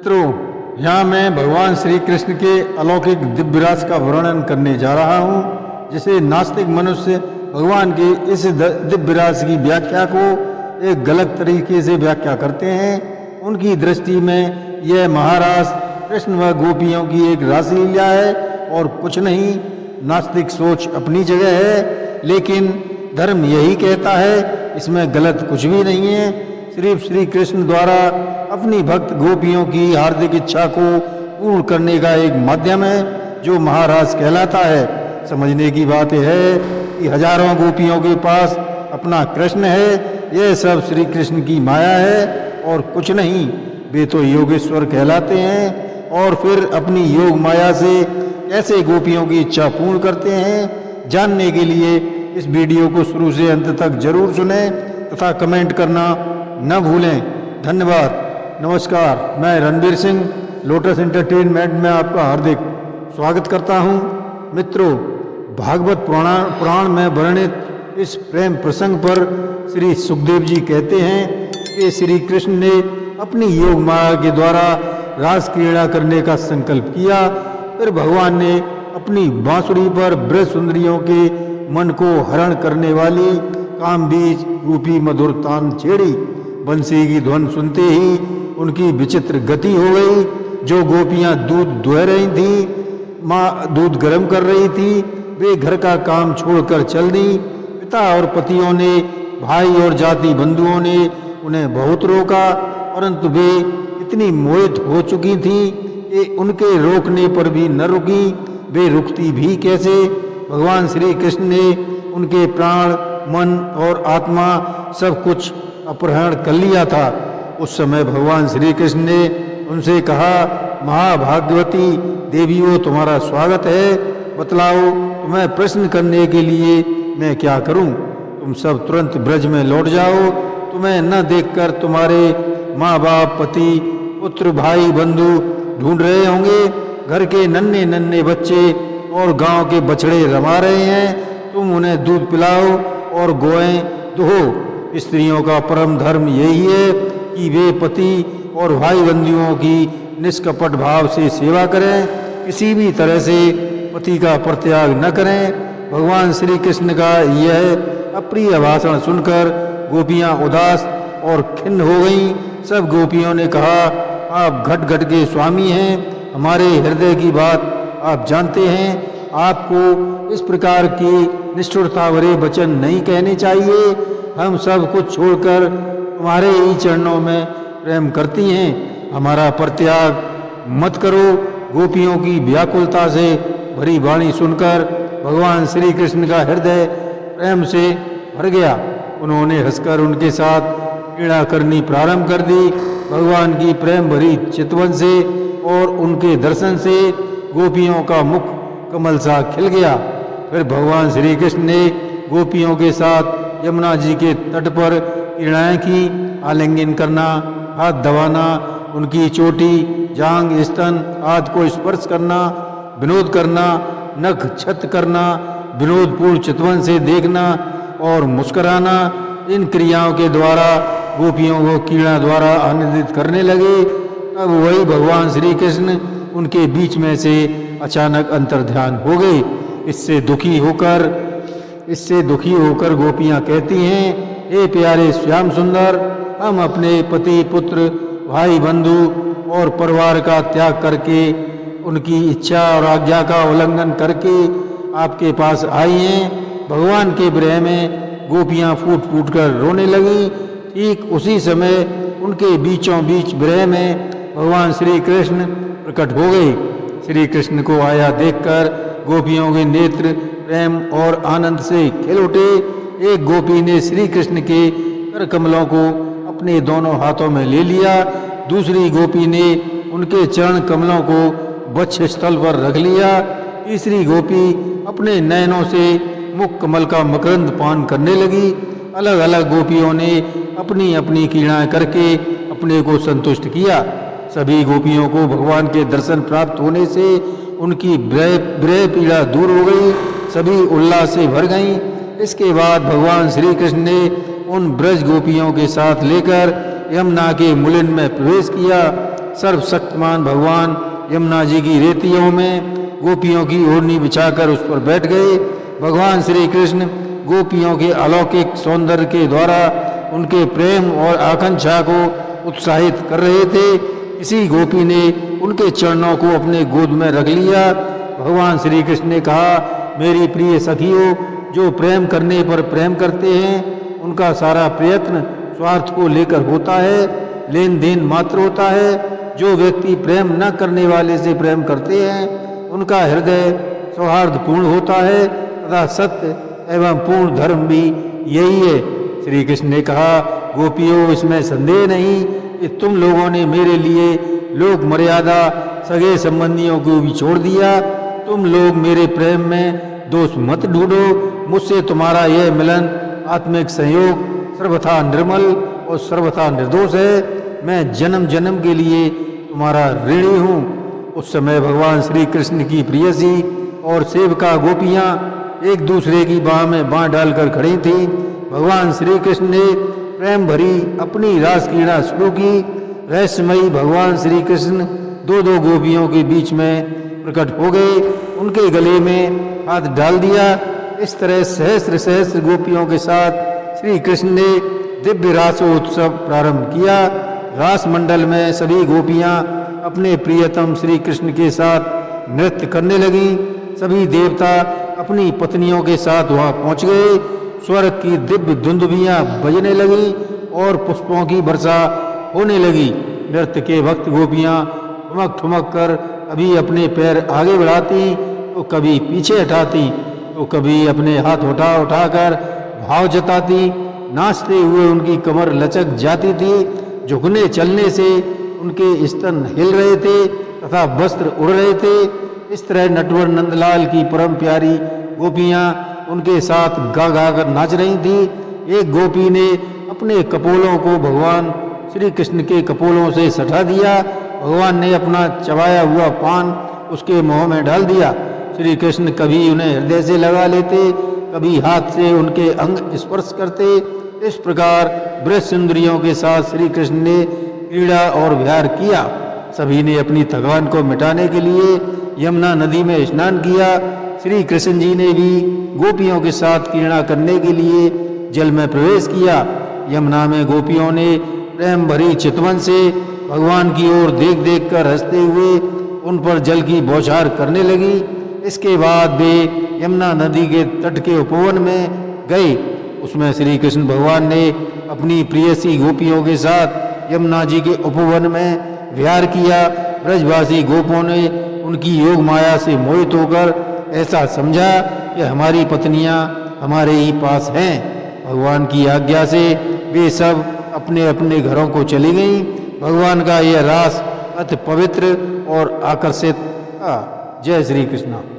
मित्रों, यहाँ मैं भगवान श्री कृष्ण के अलौकिक दिव्य रास का वर्णन करने जा रहा हूँ, जिसे नास्तिक मनुष्य भगवान के इस दिव्य रास की व्याख्या को एक गलत तरीके से व्याख्या करते हैं। उनकी दृष्टि में यह महारास कृष्ण व गोपियों की एक रासलीला है और कुछ नहीं। नास्तिक सोच अपनी जगह है, लेकिन धर्म यही कहता है, इसमें गलत कुछ भी नहीं है। सिर्फ श्री कृष्ण द्वारा अपनी भक्त गोपियों की हार्दिक इच्छा को पूर्ण करने का एक माध्यम है, जो महारास कहलाता है। समझने की बात यह है कि हजारों गोपियों के पास अपना कृष्ण है, यह सब श्री कृष्ण की माया है और कुछ नहीं। वे तो योगेश्वर कहलाते हैं और फिर अपनी योग माया से कैसे गोपियों की इच्छा पूर्ण करते हैं, जानने के लिए इस वीडियो को शुरू से अंत तक जरूर सुनें तथा कमेंट करना न भूलें। धन्यवाद। नमस्कार, मैं रणबीर सिंह लोटस एंटरटेनमेंट में आपका हार्दिक स्वागत करता हूं। मित्रों, भागवत पुराण में वर्णित इस प्रेम प्रसंग पर श्री सुखदेव जी कहते हैं कि श्री कृष्ण ने अपनी योग माया के द्वारा रास क्रीड़ा करने का संकल्प किया। फिर भगवान ने अपनी बांसुरी पर ब्रज सुंदरियों के मन को हरण करने वाली काम बीज रूपी मधुर तान छेड़ी। बंसी की ध्वन सुनते ही उनकी विचित्र गति हो गई। जो गोपियां दूध दुह रही थी, माँ दूध गर्म कर रही थी, वे घर का काम छोड़कर चल दी। पिता और पतियों ने, भाई और जाति बंधुओं ने उन्हें बहुत रोका, परंतु वे इतनी मोहित हो चुकी थीं कि उनके रोकने पर भी न रुकी। वे रुकती भी कैसे? भगवान श्री कृष्ण ने उनके प्राण, मन और आत्मा सब कुछ अपहरण कर लिया था। उस समय भगवान श्री कृष्ण ने उनसे कहा, महाभाग्यवती देवियों, तुम्हारा स्वागत है। बतलाओ, तुम्हें प्रश्न करने के लिए मैं क्या करूं? तुम सब तुरंत ब्रज में लौट जाओ। तुम्हें न देखकर तुम्हारे माँ बाप, पति, पुत्र, भाई, बंधु ढूंढ रहे होंगे। घर के नन्हे नन्हे बच्चे और गांव के बछड़े रमा रहे हैं। तुम उन्हें दूध पिलाओ और गोएं दुहो। स्त्रियों का परम धर्म यही है कि वे पति और भाई बंधुओं की निष्कपट भाव से सेवा करें, किसी भी तरह से पति का परित्याग न करें। भगवान श्री कृष्ण का यह अप्रिय भाषण सुनकर गोपियां उदास और खिन्न हो गईं। सब गोपियों ने कहा, आप घट घट के स्वामी हैं, हमारे हृदय की बात आप जानते हैं। आपको इस प्रकार की निष्ठुरता भरे वचन नहीं कहने चाहिए। हम सब कुछ छोड़कर तुम्हारे ही चरणों में प्रेम करती हैं, हमारा परित्याग मत करो। गोपियों की व्याकुलता से भरी वाणी सुनकर भगवान श्री कृष्ण का हृदय प्रेम से भर गया। उन्होंने हंसकर उनके साथ क्रीड़ा करनी प्रारंभ कर दी। भगवान की प्रेम भरी चितवन से और उनके दर्शन से गोपियों का मुख कमल सा खिल गया। फिर भगवान श्री कृष्ण ने गोपियों के साथ यमुना जी के तट पर क्रीड़ाएं की। आलिंगन करना, हाथ दबाना, उनकी चोटी, जांग, स्तन आदि को स्पर्श करना, विनोद करना, नख छत करना, विनोदपूर्ण चितवन से देखना और मुस्कुराना, इन क्रियाओं के द्वारा गोपियों को क्रीड़ा द्वारा आनंदित करने लगे। अब वही भगवान श्री कृष्ण उनके बीच में से अचानक अंतर्ध्यान हो गए। इससे दुखी होकर गोपियां कहती हैं, हे प्यारे श्याम सुंदर, हम अपने पति, पुत्र, भाई, बंधु और परिवार का त्याग करके, उनकी इच्छा और आज्ञा का उल्लंघन करके आपके पास आई हैं। भगवान के विरह में गोपियां फूट फूट कर रोने लगीं। ठीक उसी समय उनके बीचों बीच विरह में भगवान श्री कृष्ण प्रकट हो गए। श्री कृष्ण को आया देखकर गोपियों के नेत्र प्रेम और आनंद से खिल उठे। एक गोपी ने श्री कृष्ण के कर कमलों को अपने दोनों हाथों में ले लिया। दूसरी गोपी ने उनके चरण कमलों को वक्ष स्थल पर रख लिया। तीसरी गोपी अपने नयनों से मुख कमल का मकरंद पान करने लगी। अलग अलग गोपियों ने अपनी अपनी क्रीड़ाएं करके अपने को संतुष्ट किया। सभी गोपियों को भगवान के दर्शन प्राप्त होने से उनकी विरह पीड़ा दूर हो गई। सभी उल्लास से भर गईं। इसके बाद भगवान श्री कृष्ण ने उन ब्रज गोपियों के साथ लेकर यमुना के मुलिन में प्रवेश किया। सर्वशक्तिमान भगवान यमुना जी की रेतियों में गोपियों की ओढ़नी बिछाकर उस पर बैठ गए। भगवान श्री कृष्ण गोपियों के अलौकिक सौंदर्य के द्वारा उनके प्रेम और आकांक्षा को उत्साहित कर रहे थे। किसी गोपी ने उनके चरणों को अपने गोद में रख लिया। भगवान श्री कृष्ण ने कहा, मेरी प्रिय सखियों, जो प्रेम करने पर प्रेम करते हैं उनका सारा प्रयत्न स्वार्थ को लेकर होता है, लेन देन मात्र होता है। जो व्यक्ति प्रेम न करने वाले से प्रेम करते हैं उनका हृदय सौहार्दपूर्ण होता है तथा सत्य एवं पूर्ण धर्म भी यही है। श्री कृष्ण ने कहा, गोपियों, इसमें संदेह नहीं कि तुम लोगों ने मेरे लिए लोक मर्यादा सगे संबंधियों को भी छोड़ दिया। तुम लोग मेरे प्रेम में दोष मत ढूंढो। मुझसे तुम्हारा यह मिलन आत्मिक संयोग सर्वथा निर्मल और सर्वथा निर्दोष है। मैं जन्म जन्म के लिए तुम्हारा ऋणी हूँ। उस समय भगवान श्री कृष्ण की प्रियसी और सेविका गोपियाँ एक दूसरे की बाह में बाँह डालकर खड़ी थीं। भगवान श्री कृष्ण ने प्रेम भरी अपनी रास क्रीड़ा शुरू की। रहस्यमयी भगवान श्री कृष्ण दो दो गोपियों के बीच में प्रकट हो गए, उनके गले में हाथ डाल दिया। इस तरह सहस्त्र सहस्त्र गोपियों के साथ श्री कृष्ण ने दिव्य रासोत्सव प्रारंभ किया। रास मंडल में सभी गोपियां अपने प्रियतम श्री कृष्ण के साथ नृत्य करने लगीं। सभी देवता अपनी पत्नियों के साथ वहां पहुंच गए। स्वर्ग की दिव्य धुंदुभियां बजने लगी और पुष्पों की वर्षा होने लगी। नृत्य के वक्त गोपियां ठुमक ठुमक कर कभी अपने पैर आगे बढ़ाती तो कभी पीछे हटाती तो कभी अपने हाथ उठाकर भाव जताती। नाचते हुए उनकी कमर लचक जाती थी। झुकने चलने से उनके स्तन हिल रहे थे तथा वस्त्र उड़ रहे थे। इस तरह नटवर नंदलाल की परम प्यारी गोपियां उनके साथ गा गा कर नाच रही थी। एक गोपी ने अपने कपोलों को भगवान श्री कृष्ण के कपोलों से सटा दिया। भगवान ने अपना चबाया हुआ पान उसके मुंह में डाल दिया। श्री कृष्ण कभी उन्हें हृदय से लगा लेते, कभी हाथ से उनके अंग स्पर्श करते। इस प्रकार ब्रज इंद्रियों के साथ श्री कृष्ण ने क्रीड़ा और विहार किया। सभी ने अपनी थकान को मिटाने के लिए यमुना नदी में स्नान किया। श्री कृष्ण जी ने भी गोपियों के साथ क्रीड़ा करने के लिए जल में प्रवेश किया। यमुना में गोपियों ने प्रेम भरी चितवन से भगवान की ओर देख देख कर हंसते हुए उन पर जल की बौछार करने लगी। इसके बाद वे यमुना नदी के तट के उपवन में गए। उसमें श्री कृष्ण भगवान ने अपनी प्रियसी गोपियों के साथ यमुना जी के उपवन में विहार किया। ब्रजवासी गोपों ने उनकी योग माया से मोहित होकर ऐसा समझा कि हमारी पत्नियां हमारे ही पास हैं। भगवान की आज्ञा से वे सब अपने अपने घरों को चली गईं। भगवान का यह रास अति पवित्र और आकर्षित था। जय श्री कृष्ण।